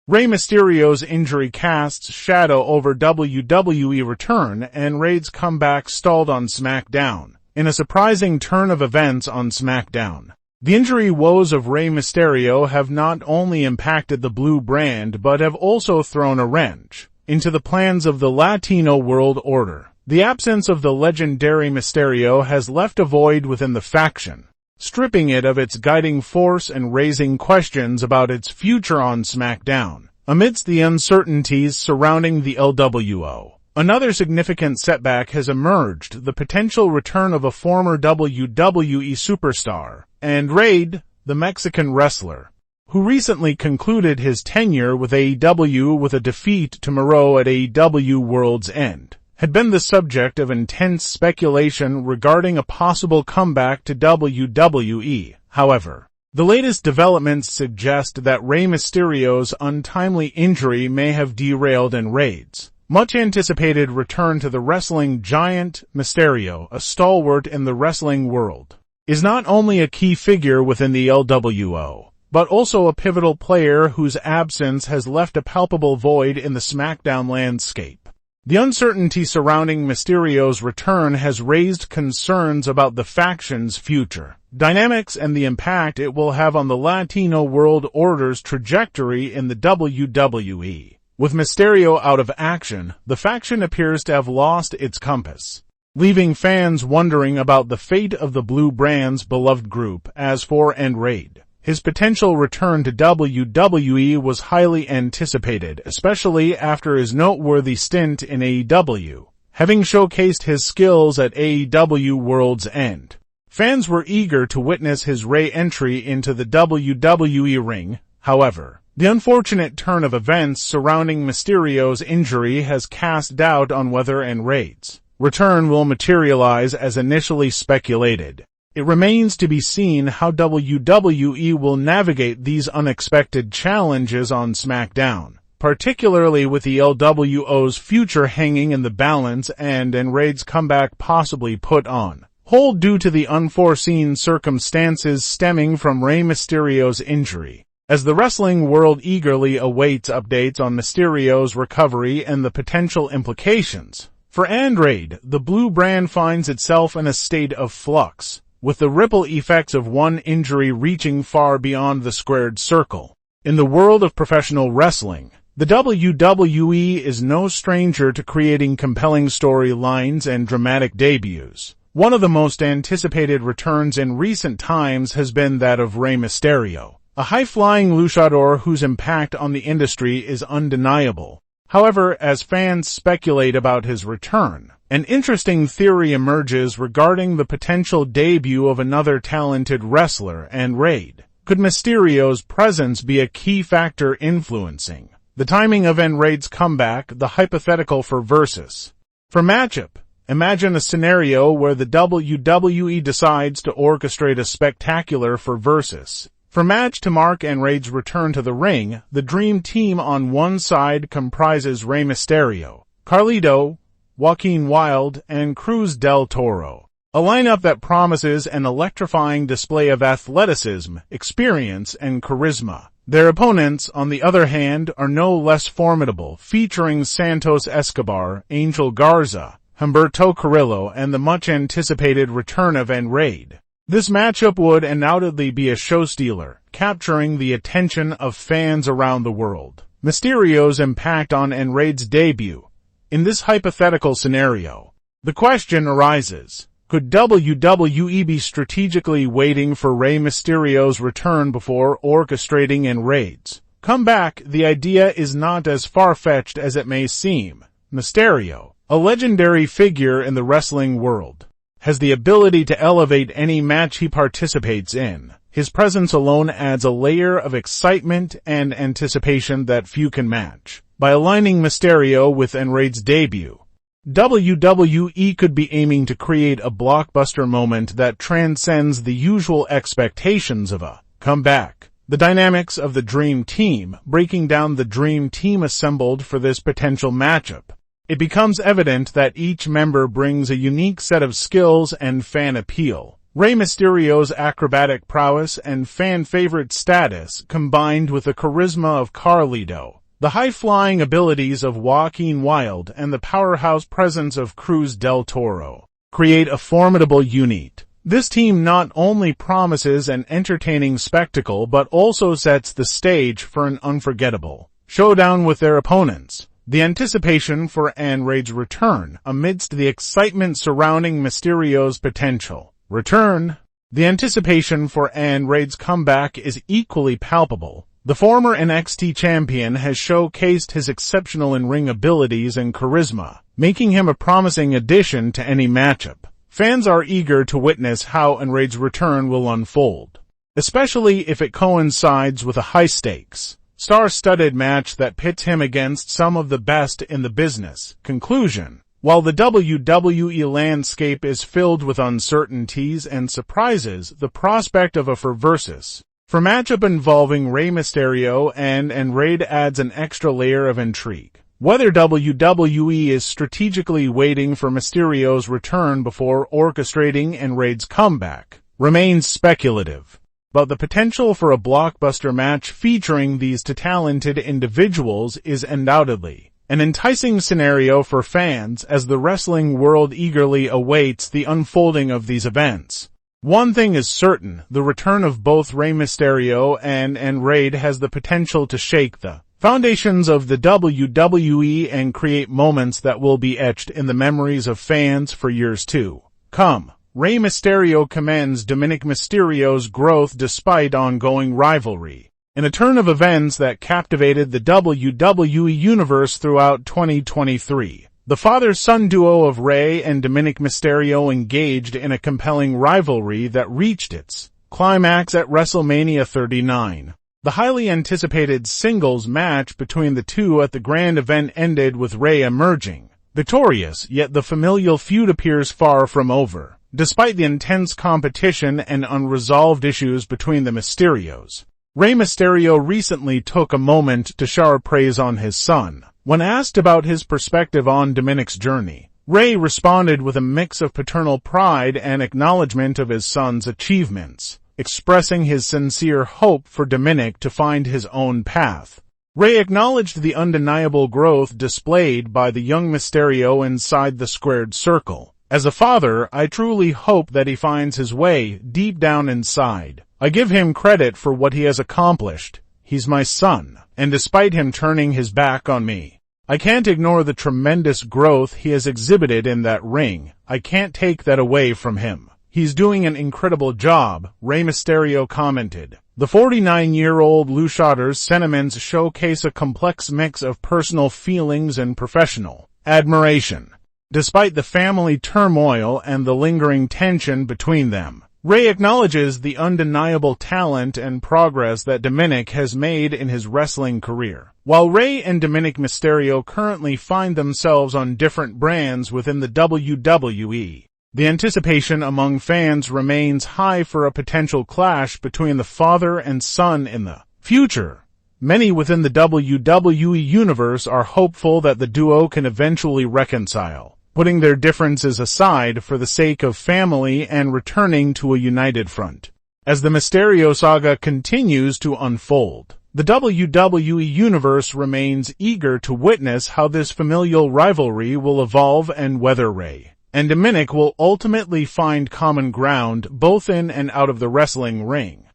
Rey Mysterio's injury casts shadow over WWE return, and Andrade's comeback stalled on SmackDown. In a surprising turn of events on SmackDown, the injury woes of Rey Mysterio have not only impacted the blue brand but have also thrown a wrench into the plans of the Latino World Order. The absence of the legendary Mysterio has left a void within the faction, stripping it of its guiding force and raising questions about its future on SmackDown. Amidst the uncertainties surrounding the LWO, another significant setback has emerged: the potential return of a former WWE superstar, Andrade, the Mexican wrestler, who recently concluded his tenure with AEW with a defeat to Miro at AEW World's End, had been the subject of intense speculation regarding a possible comeback to WWE. However, the latest developments suggest that Rey Mysterio's untimely injury may have derailed Andrade's much-anticipated return to the wrestling giant. Mysterio, a stalwart in the wrestling world, is not only a key figure within the LWO, but also a pivotal player whose absence has left a palpable void in the SmackDown landscape. The uncertainty surrounding Mysterio's return has raised concerns about the faction's future dynamics and the impact it will have on the Latino World Order's trajectory in the WWE. With Mysterio out of action, the faction appears to have lost its compass, leaving fans wondering about the fate of the blue brand's beloved group. As for Andrade, his potential return to WWE was highly anticipated, especially after his noteworthy stint in AEW, having showcased his skills at AEW World's End. Fans were eager to witness his re-entry into the WWE ring. However, the unfortunate turn of events surrounding Mysterio's injury has cast doubt on whether Andrade's return will materialize as initially speculated. It remains to be seen how WWE will navigate these unexpected challenges on SmackDown, particularly with the LWO's future hanging in the balance and Andrade's comeback possibly put on hold due to the unforeseen circumstances stemming from Rey Mysterio's injury. As the wrestling world eagerly awaits updates on Mysterio's recovery and the potential implications for Andrade, the blue brand finds itself in a state of flux, with the ripple effects of one injury reaching far beyond the squared circle. In the world of professional wrestling, the WWE is no stranger to creating compelling storylines and dramatic debuts. One of the most anticipated returns in recent times has been that of Rey Mysterio, a high-flying luchador whose impact on the industry is undeniable. However, as fans speculate about his return, an interesting theory emerges regarding the potential debut of another talented wrestler, Andrade. Could Mysterio's presence be a key factor influencing the timing of Andrade's comeback? The hypothetical for versus. For matchup, imagine a scenario where the WWE decides to orchestrate a spectacular for versus for match to mark Andrade's return to the ring. The Dream Team on one side comprises Rey Mysterio, Carlito, Joaquin Wilde, and Cruz del Toro, a lineup that promises an electrifying display of athleticism, experience, and charisma. Their opponents, on the other hand, are no less formidable, featuring Santos Escobar, Angel Garza, Humberto Carrillo, and the much-anticipated return of Andrade. This matchup would undoubtedly be a showstealer, capturing the attention of fans around the world. Mysterio's impact on Andrade's debut. In this hypothetical scenario, the question arises, could WWE be strategically waiting for Rey Mysterio's return before orchestrating Andrade's comeback? The idea is not as far-fetched as it may seem. Mysterio, a legendary figure in the wrestling world, has the ability to elevate any match he participates in. His presence alone adds a layer of excitement and anticipation that few can match. By aligning Mysterio with Andrade's debut, WWE could be aiming to create a blockbuster moment that transcends the usual expectations of a comeback. The dynamics of the Dream Team. Breaking down the Dream Team assembled for this potential matchup, it becomes evident that each member brings a unique set of skills and fan appeal. Rey Mysterio's acrobatic prowess and fan-favorite status, combined with the charisma of Carlito, the high-flying abilities of Joaquin Wilde, and the powerhouse presence of Cruz del Toro, create a formidable unit. This team not only promises an entertaining spectacle but also sets the stage for an unforgettable showdown with their opponents. The anticipation for Andrade's return amidst the excitement surrounding Mysterio's potential return. The anticipation for Andrade's comeback is equally palpable. The former NXT champion has showcased his exceptional in-ring abilities and charisma, making him a promising addition to any matchup. Fans are eager to witness how Andrade's return will unfold, especially if it coincides with a high-stakes, star-studded match that pits him against some of the best in the business. Conclusion. While the WWE landscape is filled with uncertainties and surprises, the prospect of a versus for matchup involving Rey Mysterio and Andrade adds an extra layer of intrigue. Whether WWE is strategically waiting for Mysterio's return before orchestrating Andrade's comeback remains speculative, but the potential for a blockbuster match featuring these two talented individuals is undoubtedly an enticing scenario for fans as the wrestling world eagerly awaits the unfolding of these events. One thing is certain, the return of both Rey Mysterio and Andrade has the potential to shake the foundations of the WWE and create moments that will be etched in the memories of fans for years to come. Rey Mysterio commends Dominic Mysterio's growth despite ongoing rivalry. In a turn of events that captivated the WWE Universe throughout 2023, the father-son duo of Rey and Dominic Mysterio engaged in a compelling rivalry that reached its climax at WrestleMania 39. The highly anticipated singles match between the two at the grand event ended with Rey emerging victorious, yet the familial feud appears far from over, despite the intense competition and unresolved issues between the Mysterios. Rey Mysterio recently took a moment to shower praise on his son. When asked about his perspective on Dominic's journey, Rey responded with a mix of paternal pride and acknowledgement of his son's achievements, expressing his sincere hope for Dominic to find his own path. Rey acknowledged the undeniable growth displayed by the young Mysterio inside the squared circle. As a father, I truly hope that he finds his way deep down inside. I give him credit for what he has accomplished. He's my son, and despite him turning his back on me, I can't ignore the tremendous growth he has exhibited in that ring. I can't take that away from him. He's doing an incredible job, Rey Mysterio commented. The 49-year-old luchador's sentiments showcase a complex mix of personal feelings and professional admiration. Despite the family turmoil and the lingering tension between them, Rey acknowledges the undeniable talent and progress that Dominic has made in his wrestling career. While Rey and Dominic Mysterio currently find themselves on different brands within the WWE, the anticipation among fans remains high for a potential clash between the father and son in the future. Many within the WWE universe are hopeful that the duo can eventually reconcile, putting their differences aside for the sake of family and returning to a united front. As the Mysterio saga continues to unfold, the WWE Universe remains eager to witness how this familial rivalry will evolve and whether Rey and Dominic will ultimately find common ground both in and out of the wrestling ring.